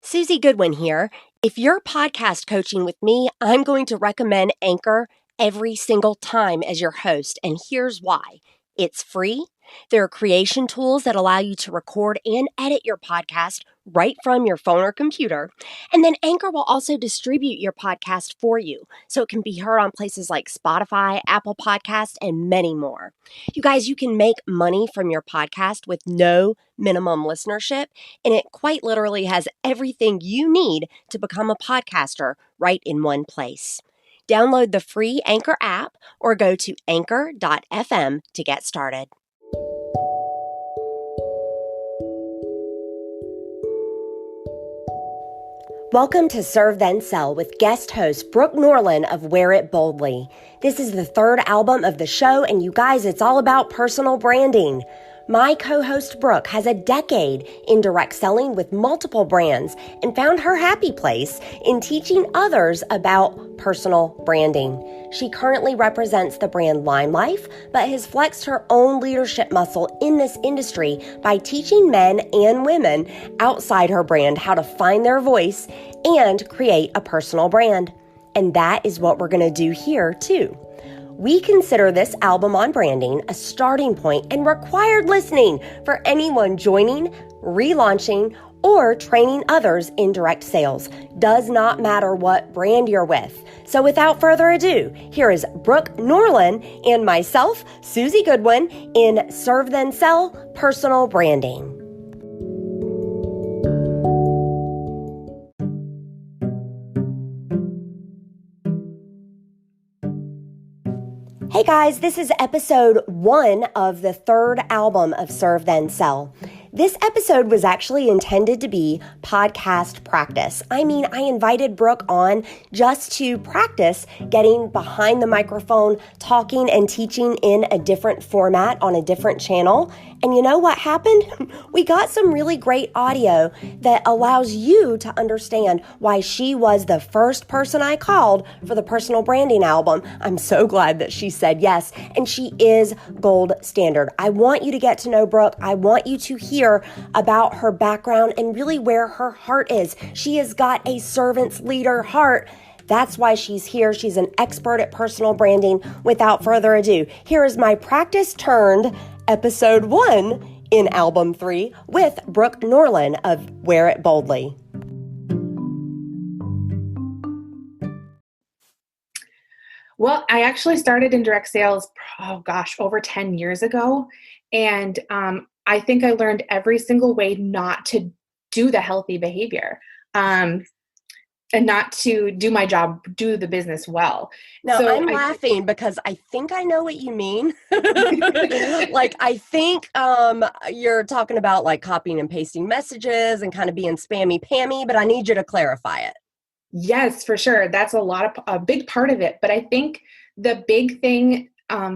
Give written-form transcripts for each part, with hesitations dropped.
Susie Goodwin here. If you're podcast coaching with me, I'm going to recommend Anchor every single time as your host, and here's why. It's free. There are creation tools that allow you to record and edit your podcast right from your phone or computer. And then Anchor will also distribute your podcast for you, so it can be heard on places like Spotify, Apple Podcasts, and many more. You guys, you can make money from your podcast with no minimum listenership, and it quite literally has everything you need to become a podcaster right in one place. Download the free Anchor app or go to anchor.fm to get started. Welcome to Serve Then Sell with guest host Brooke Norland of Wear It Boldly. This is the third album of the show, and you guys, it's all about personal branding. My co-host Brooke has a decade in direct selling with multiple brands and found her happy place in teaching others about personal branding. She currently represents the brand Lime Life, but has flexed her own leadership muscle in this industry by teaching men and women outside her brand how to find their voice and create a personal brand. And that is what we're going to do here too. We consider this album on branding a starting point and required listening for anyone joining, relaunching, or training others in direct sales. Does not matter what brand you're with. So without further ado, here is Brooke Norland and myself, Susie Goodwin, in Serve Then Sell Personal Branding. Hey guys, this is episode 1 of the third album of Serve Then Sell. This episode was actually intended to be podcast practice. I mean, I invited Brooke on just to practice getting behind the microphone, talking and teaching in a different format on a different channel. And you know what happened? We got some really great audio that allows you to understand why she was the first person I called for the personal branding album. I'm so glad that she said yes, and she is gold standard. I want you to get to know Brooke. I want you to hear about her background and really where her heart is. She has got a servant's leader heart. That's why she's here. She's an expert at personal branding. Without further ado, here is my practice turned episode 1 in album 3 with Brooke Norland of Wear It Boldly. Well, I actually started in direct sales, over 10 years ago. And I think I learned every single way not to do the healthy behavior and not to do my job, do the business well. Now, so I'm laughing because I think I know what you mean. Like, I think you're talking about like copying and pasting messages and kind of being spammy-pammy, but I need you to clarify it. Yes, for sure. That's a big part of it. But I think the big thing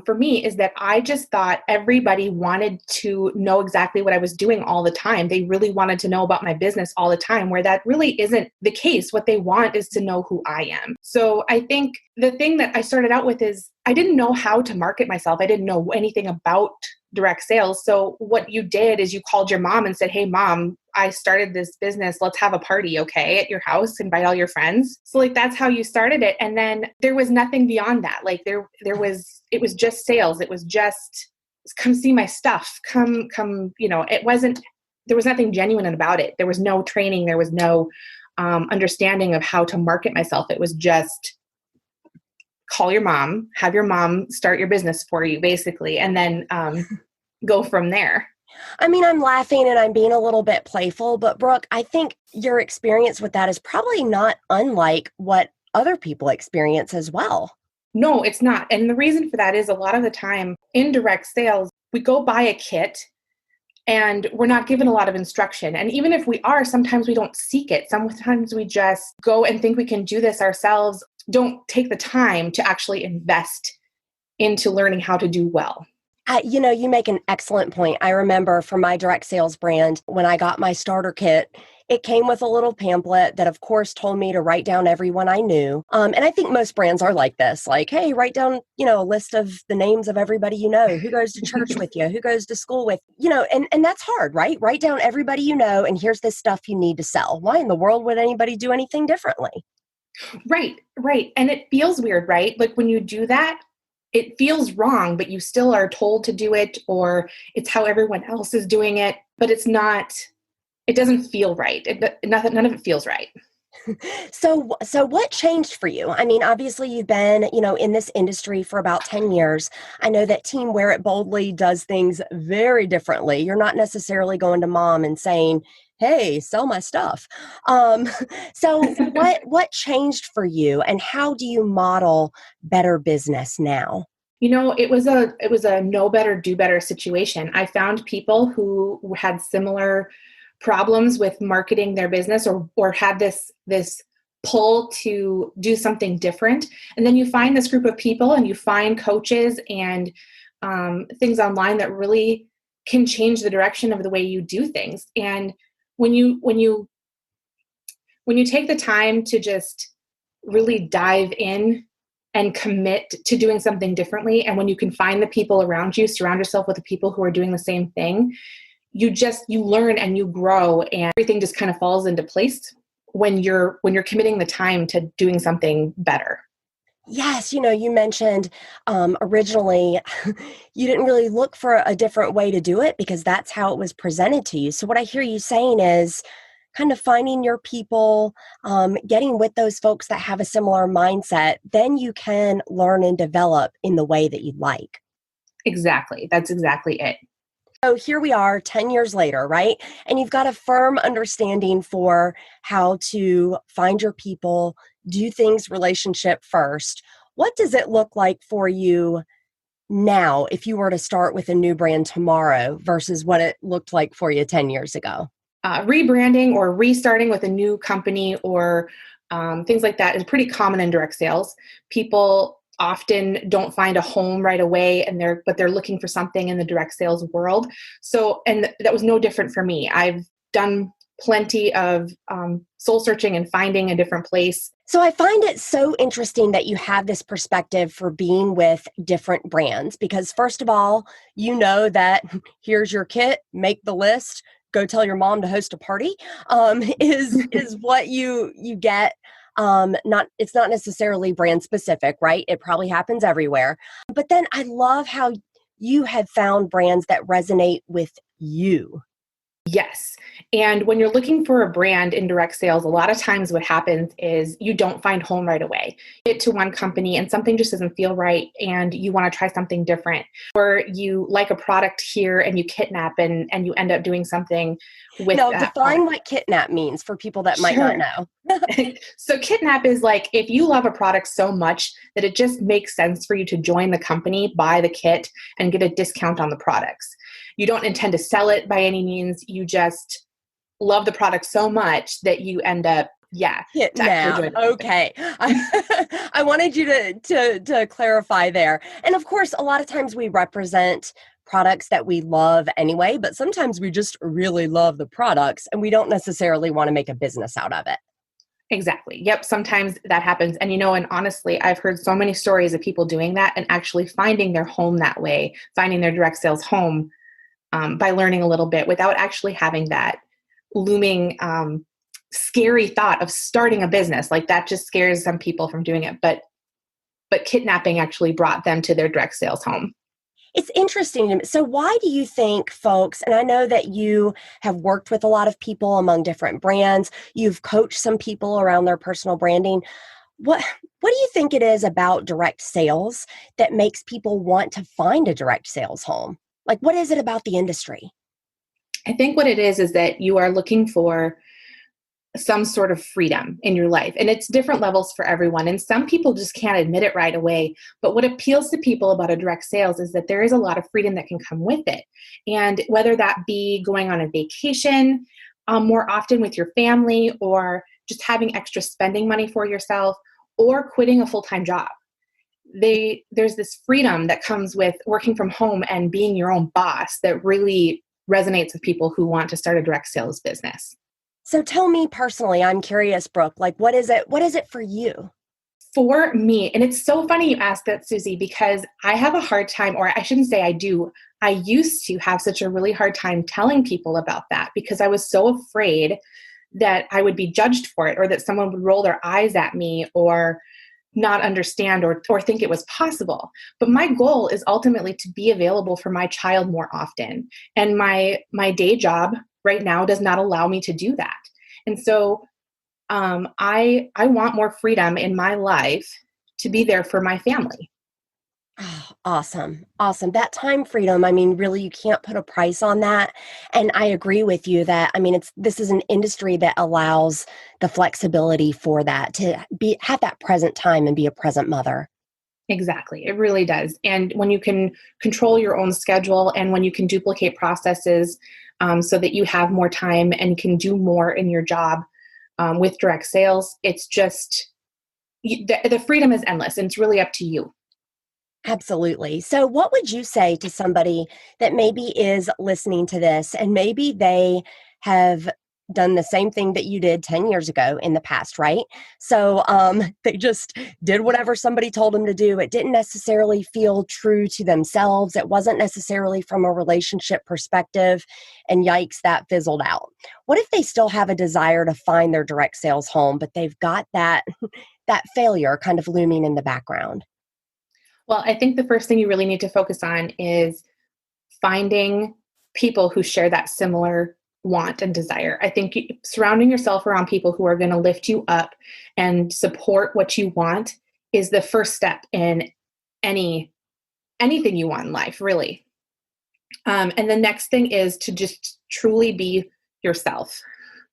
for me is that I just thought everybody wanted to know exactly what I was doing all the time. They really wanted to know about my business all the time, where that really isn't the case. What they want is to know who I am. So I think the thing that I started out with is I didn't know how to market myself. I didn't know anything about direct sales. So what you did is you called your mom and said, "Hey mom, I started this business. Let's have a party, okay, at your house, invite all your friends." So like, that's how you started it. And then there was nothing beyond that. Like it was just sales. It was just come see my stuff. Come, there was nothing genuine about it. There was no training. There was no understanding of how to market myself. It was just call your mom, have your mom start your business for you, basically, and then go from there. I mean, I'm laughing and I'm being a little bit playful, but Brooke, I think your experience with that is probably not unlike what other people experience as well. No, it's not. And the reason for that is a lot of the time in direct sales, we go buy a kit and we're not given a lot of instruction. And even if we are, sometimes we don't seek it. Sometimes we just go and think we can do this ourselves, don't take the time to actually invest into learning how to do well. You make an excellent point. I remember for my direct sales brand, when I got my starter kit, It came with a little pamphlet that, of course, told me to write down everyone I knew. And I think most brands are like this, like, hey, write down, a list of the names of everybody you know, who goes to church with you, who goes to school with, and that's hard, right? Write down everybody you know, and here's this stuff you need to sell. Why in the world would anybody do anything differently? Right, right. And it feels weird, right? Like when you do that, it feels wrong, but you still are told to do it, or it's how everyone else is doing it, but it's not, it doesn't feel right. None of it feels right. So what changed for you? I mean, obviously you've been, in this industry for about 10 years. I know that Team Wear It Boldly does things very differently. You're not necessarily going to mom and saying, hey, sell my stuff. Um, so what changed for you, and how do you model better business now? It was a know better, do better situation. I found people who had similar problems with marketing their business, or had this pull to do something different. And then you find this group of people, and you find coaches and things online that really can change the direction of the way you do things. And when you take the time to just really dive in and commit to doing something differently, and when you can find the people around you, surround yourself with the people who are doing the same thing, you learn and you grow, and everything just kind of falls into place when you're committing the time to doing something better. Yes, you mentioned originally you didn't really look for a different way to do it because that's how it was presented to you. So what I hear you saying is kind of finding your people, getting with those folks that have a similar mindset, then you can learn and develop in the way that you like. Exactly. That's exactly it. So here we are 10 years later, right? And you've got a firm understanding for how to find your people, do things relationship first. What does it look like for you now if you were to start with a new brand tomorrow versus what it looked like for you 10 years ago? Rebranding or restarting with a new company, or things like that, is pretty common in direct sales. People often don't find a home right away, but they're looking for something in the direct sales world. So, and that was no different for me. I've done plenty of soul searching and finding a different place. So I find it so interesting that you have this perspective for being with different brands because first of all, you know that here's your kit, make the list, go tell your mom to host a party, is what you get. Not It's not necessarily brand specific, right? It probably happens everywhere. But then I love how you have found brands that resonate with you. Yes. And when you're looking for a brand in direct sales, a lot of times what happens is you don't find home right away. You get to one company and something just doesn't feel right, and you want to try something different. Or you like a product here and you kidnap, and you end up doing something with Now, that define product. what kidnap means for people that might not Sure. know. So kidnap is like if you love a product so much that it just makes sense for you to join the company, buy the kit, and get a discount on the products. You don't intend to sell it by any means. You just love the product so much that you end up, yeah, to actually Kidnap. join the company. Okay. I wanted you to clarify there. And of course, a lot of times we represent products that we love anyway, but sometimes we just really love the products and we don't necessarily want to make a business out of it. Exactly. Yep. Sometimes that happens. And honestly, I've heard so many stories of people doing that and actually finding their home that way, finding their direct sales home by learning a little bit without actually having that looming scary thought of starting a business. Like that just scares some people from doing it. But kidnapping actually brought them to their direct sales home. It's interesting to me. So why do you think folks, and I know that you have worked with a lot of people among different brands, you've coached some people around their personal branding. What do you think it is about direct sales that makes people want to find a direct sales home? Like what is it about the industry? I think what it is that you are looking for some sort of freedom in your life. And it's different levels for everyone. And some people just can't admit it right away. But what appeals to people about a direct sales is that there is a lot of freedom that can come with it. And whether that be going on a vacation more often with your family, or just having extra spending money for yourself, or quitting a full-time job. There's this freedom that comes with working from home and being your own boss that really resonates with people who want to start a direct sales business. So tell me personally, I'm curious, Brooke, like what is it for you? For me, and it's so funny you asked that, Susie, because I have a hard time, or I shouldn't say I do. I used to have such a really hard time telling people about that because I was so afraid that I would be judged for it or that someone would roll their eyes at me or not understand or think it was possible. But my goal is ultimately to be available for my child more often. And my day job right now does not allow me to do that. And so I want more freedom in my life to be there for my family. Oh, awesome. Awesome. That time freedom, I mean, really, you can't put a price on that. And I agree with you that, I mean, this is an industry that allows the flexibility for that to have that present time and be a present mother. Exactly. It really does. And when you can control your own schedule and when you can duplicate processes so that you have more time and can do more in your job with direct sales, it's just the freedom is endless and it's really up to you. Absolutely. So, what would you say to somebody that maybe is listening to this and maybe they have done the same thing that you did 10 years ago in the past, right? So, they just did whatever somebody told them to do. It didn't necessarily feel true to themselves, it wasn't necessarily from a relationship perspective. And yikes, that fizzled out. What if they still have a desire to find their direct sales home, but they've got that, that failure kind of looming in the background? Well, I think the first thing you really need to focus on is finding people who share that similar want and desire. I think surrounding yourself around people who are going to lift you up and support what you want is the first step in anything you want in life, really. And the next thing is to just truly be yourself.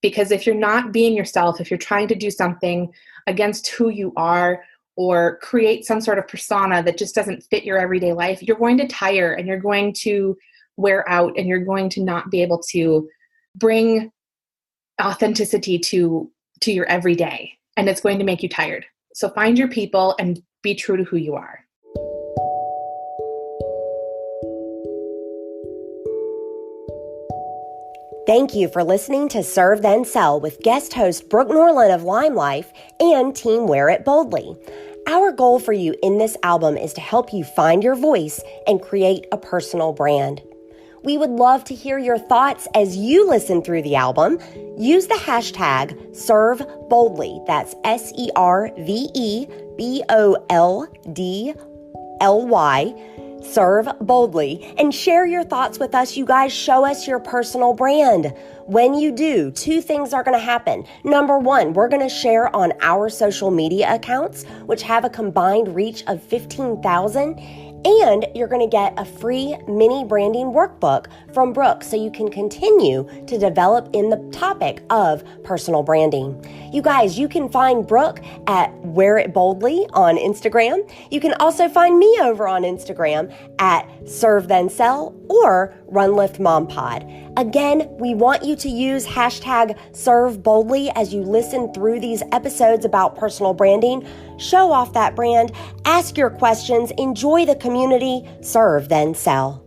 Because if you're not being yourself, if you're trying to do something against who you are or create some sort of persona that just doesn't fit your everyday life, you're going to tire and you're going to wear out and you're going to not be able to bring authenticity to your everyday, and it's going to make you tired. So find your people and be true to who you are. Thank you for listening to Serve Then Sell with guest host Brooke Norland of Lime Life and Team Wear It Boldly. Our goal for you in this album is to help you find your voice and create a personal brand. We would love to hear your thoughts as you listen through the album. Use the hashtag ServeBoldly. That's ServeBoldly. Serve boldly and share your thoughts with us. You guys, show us your personal brand. When you do, two things are going to happen. Number one, we're going to share on our social media accounts, which have a combined reach of 15,000. And you're going to get a free mini branding workbook from Brooke so you can continue to develop in the topic of personal branding. You guys, you can find Brooke at Wear It Boldly on Instagram. You can also find me over on Instagram at Serve Then Sell or Run Lift Mom Pod. Again, we want you to use hashtag Serve Boldly as you listen through these episodes about personal branding. Show off that brand, ask your questions, enjoy the community, serve then sell.